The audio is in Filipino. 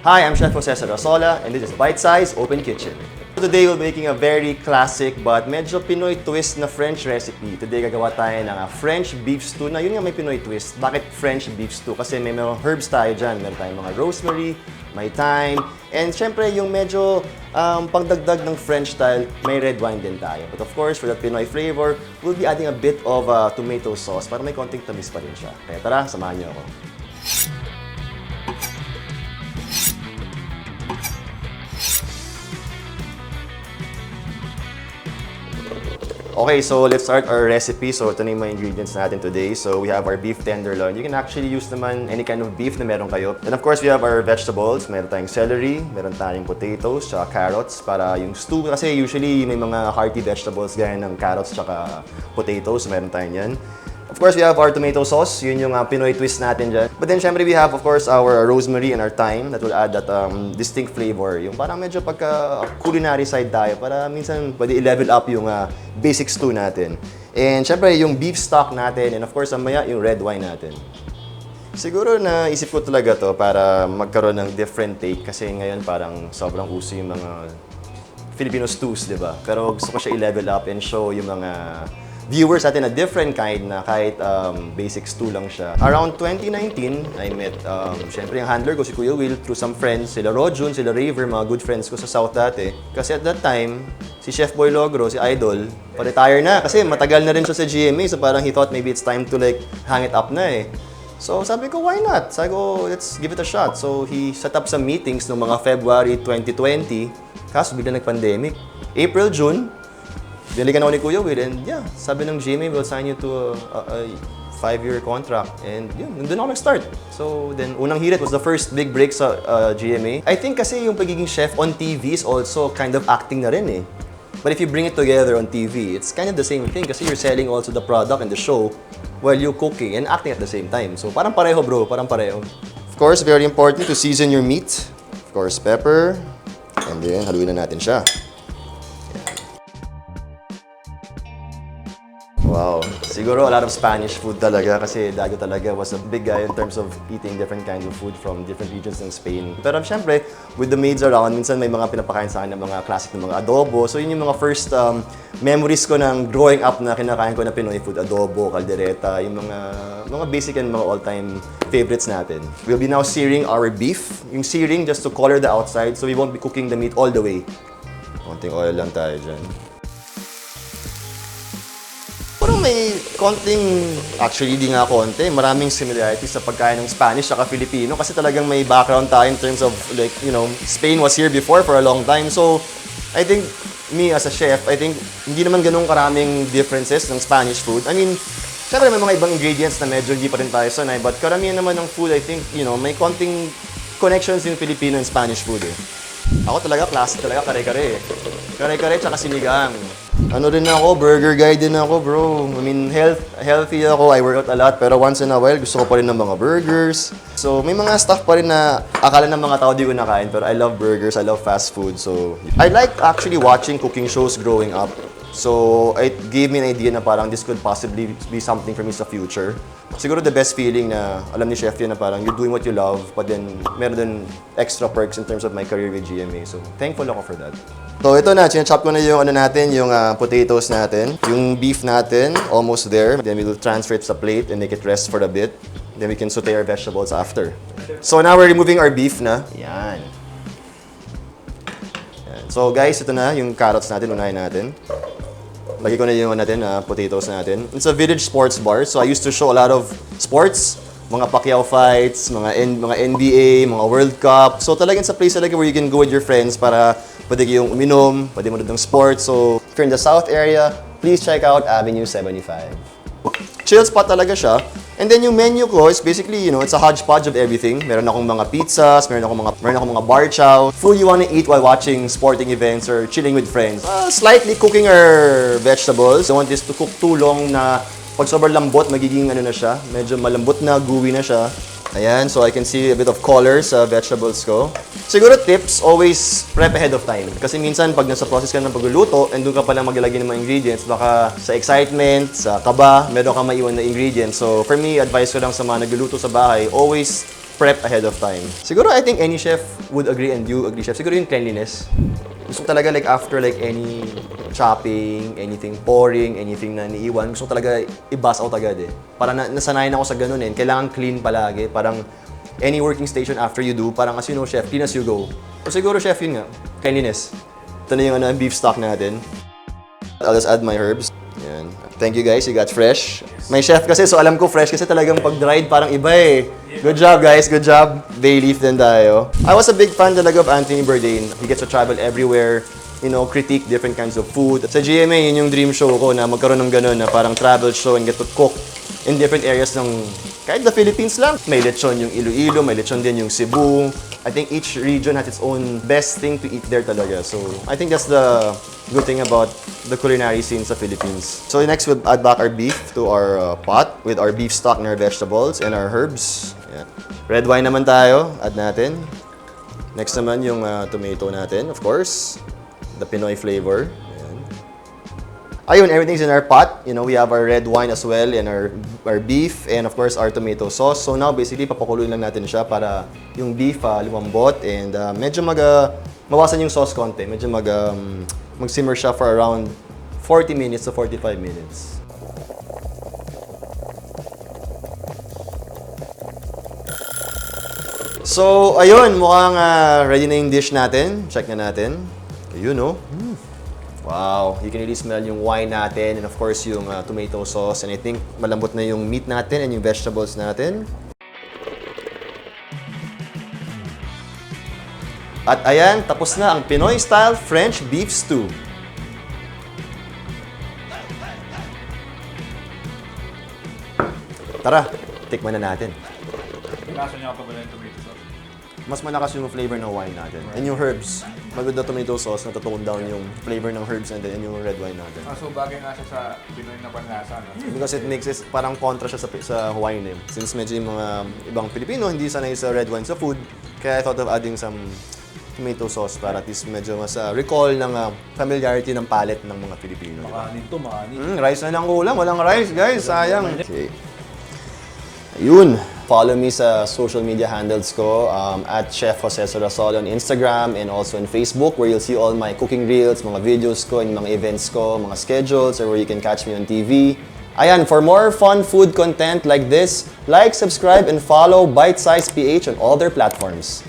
Hi, I'm Chef Jose Sarasola, and this is Bite-Sized Open Kitchen. Today, we're making a very classic but medyo Pinoy twist na French recipe. Today, gagawa tayo ng French beef stew na yun nga may Pinoy twist. Bakit French beef stew? Kasi may mga herbs tayo dyan. Meron tayong mga rosemary, may thyme, and syempre yung medyo pangdagdag ng French style, may red wine din tayo. But of course, for the Pinoy flavor, we'll be adding a bit of tomato sauce para may konting tamis pa rin siya. Kaya tara, samahan niyo ako. Okay, so let's start our recipe. So ito na yung mga ingredients natin today. So we have our beef tenderloin. You can actually use naman any kind of beef na meron kayo. And of course, we have our vegetables. Meron tayong celery, meron tayong potatoes, tsaka carrots para yung stew. Kasi usually may mga hearty vegetables gaya ng carrots tsaka potatoes. Meron tayong yan. Of course, we have our tomato sauce. Yun yung Pinoy twist natin dyan. But then, syempre, we have, of course, our rosemary and our thyme that will add that distinct flavor. Yung parang medyo pagka-culinary side tayo para minsan pwede i-level up yung basic stew natin. And syempre, yung beef stock natin and of course, mamaya yung red wine natin. Siguro naisip ko talaga to para magkaroon ng different take kasi ngayon parang sobrang uso yung mga Filipino stews, di ba? Pero gusto ko siya i-level up and show yung mga viewers natin a different kind na kahit basic stew lang siya. Around 2019, I met, syempre yung handler ko, si Kuya Will, through some friends, sila Rojun, sila Raver, mga good friends ko sa South dati. Kasi at that time, si Chef Boy Logro, si Idol, pa-retire na kasi matagal na rin siya sa GMA, so parang he thought maybe it's time to like hang it up na eh. So sabi ko, why not? Sabi ko, let's give it a shot. So he set up some meetings noong mga February 2020, kaso bigla nag-pandemic. April, June, binalikan ako ni Kuya Will and yeah, sabi ng GMA, we'll sign you to a 5-year contract. And yun, doon ako nag-start. So then, unang hirit was the first big break sa GMA. I think kasi yung pagiging chef on TV is also kind of acting na rin eh. But if you bring it together on TV, it's kind of the same thing kasi you're selling also the product and the show while you're cooking and acting at the same time. So parang pareho bro, parang pareho. Of course, very important to season your meat. Of course, pepper. And then, haluin na natin siya. Wow. Siguro a lot of Spanish food talaga kasi Dago talaga was a big guy in terms of eating different kinds of food from different regions in Spain. Pero syempre, with the maids around, minsan may mga pinapakain sa akin ng mga classic na mga adobo. So yun yung mga first memories ko ng growing up na kinakain ko na Pinoy food. Adobo, caldereta, yung mga basic and mga all-time favorites natin. We'll be now searing our beef. Yung searing just to color the outside so we won't be cooking the meat all the way. Konting oil lang tayo dyan. May konting, actually di nga konti, maraming similarities sa pagkain ng Spanish at Filipino kasi talagang may background tayo in terms of like, you know, Spain was here before for a long time. So, I think, me as a chef, I think hindi naman ganun karaming differences ng Spanish food. I mean, syempre may mga ibang ingredients na medyo hindi pa rin tayo sanay, but karamihan naman ng food, I think, you know, may konting connections in Filipino and Spanish food eh. Ako talaga, classic talaga, kare-kare eh. Kare-kare tsaka sinigang. Ano rin ako, burger guy din ako, bro. I mean, healthy ako, I work out a lot, pero once in a while, gusto ko pa rin ng mga burgers. So, may mga stuff pa rin na akala ng mga tao di ko nakain, pero I love burgers, I love fast food. So, I like actually watching cooking shows growing up. So, it gave me an idea na parang this could possibly be something for me sa future. Siguro the best feeling na alam ni Chef yun na parang you're doing what you love, but then meron din extra perks in terms of my career with GMA. So, thankful ako for that. So, ito na, chop ko na yung ano natin, yung potatoes natin. Yung beef natin, almost there. Then we will transfer it sa plate and make it rest for a bit. Then we can saute our vegetables after. So, now we're removing our beef na. Yan. So, guys, ito na yung carrots natin, unahin natin. Lagi ko na yung natin, potatoes natin. It's a village sports bar, so I used to show a lot of sports. Mga Pacquiao fights, mga NBA, mga World Cup. So talagang sa place talaga where you can go with your friends para pwede kayong uminom, pwede manood ng sports. So if you're in the South area, please check out Avenue 75. Chill spot talaga siya. And then yung menu ko is basically, you know, it's a hodgepodge of everything. Meron akong mga pizzas, meron akong mga bar chow. Food you wanna eat while watching sporting events or chilling with friends. Slightly cooking our vegetables. Don't want this to cook too long na pag sobrang lambot, magiging ano na siya. Medyo malambot na, gooey na siya. Ayan, so I can see a bit of color sa vegetables ko. Siguro tips, always prep ahead of time. Kasi minsan, pag nasa process ka ng pagluluto, and doon ka pala maglalagay ng mga ingredients, baka sa excitement, sa kaba, meron kang maiwan na ingredients. So for me, advice ko lang sa mga nagluluto sa bahay, always prep ahead of time. Siguro I think any chef would agree, and you agree, chef, siguro yung cleanliness. Gusto ko talaga like after like any chopping, anything pouring, anything na niiwan, gusto ko talaga i-bust out agad eh. Parang nasanayan ako sa ganun eh. Kailangan clean palagi. Parang any working station after you do, parang as you know, chef, clean as you go. O siguro chef, yun nga, cleanliness. Ito na yung beef stock natin. I'll just add my herbs. Yan. Thank you guys, you got fresh. May chef kasi, so alam ko fresh kasi talagang pag-dried parang iba eh. Good job guys, good job. Bay leaf din tayo. I was a big fan talaga of Anthony Bourdain. He gets to travel everywhere, you know, critique different kinds of food. Sa GMA, yun yung dream show ko na magkaroon ng ganun na parang travel show and get to cook in different areas ng kahit the Philippines lang. May lechon yung Iloilo, may lechon din yung Cebu. I think each region has its own best thing to eat there talaga. So, I think that's the good thing about the culinary scene sa Philippines. So, next we'll add back our beef to our pot with our beef stock and our vegetables and our herbs. Yan. Red wine naman tayo. Add natin. Next naman yung tomato natin, of course. The Pinoy flavor. Ayun, everything's in our pot. You know, we have our red wine as well and our beef and of course our tomato sauce. So now basically papakuluin lang natin siya para yung beef lumambot and medyo mawasan yung sauce konti. Medyo mag-simmer siya for around 40 minutes to 45 minutes. So ayun, mukhang ready na yung dish natin. Check na natin. Ayun, no? Wow, you can really smell yung wine natin and of course yung tomato sauce and I think malambot na yung meat natin and yung vegetables natin. At ayan, tapos na ang Pinoy style French beef stew. Tara, tikman na natin. Kaso niya pa pala yung tomato sauce? Mas malakas yung flavor ng wine natin. And yung herbs. With the tomato sauce, natutone down yung flavor ng herbs and then yung red wine natin. So bagay nga siya sa Pinoy na panlasa, no? Because it mixes, parang kontra siya sa wine eh. Since medyo yung mga ibang Pilipino hindi sanay sa red wine sa food, kaya I thought of adding some tomato sauce para at least medyo mas recall ng familiarity ng palate ng mga Pilipino. Makanin to, makanin. Rice na lang ulam, walang rice guys, sayang. Okay. Ayun. Follow me sa social media handles ko at Chef Jose Sarasola on Instagram and also on Facebook where you'll see all my cooking reels, mga videos ko, and mga events ko, mga schedules, or where you can catch me on TV. Ayan, for more fun food content like this, like, subscribe, and follow BiteSized.ph on all their platforms.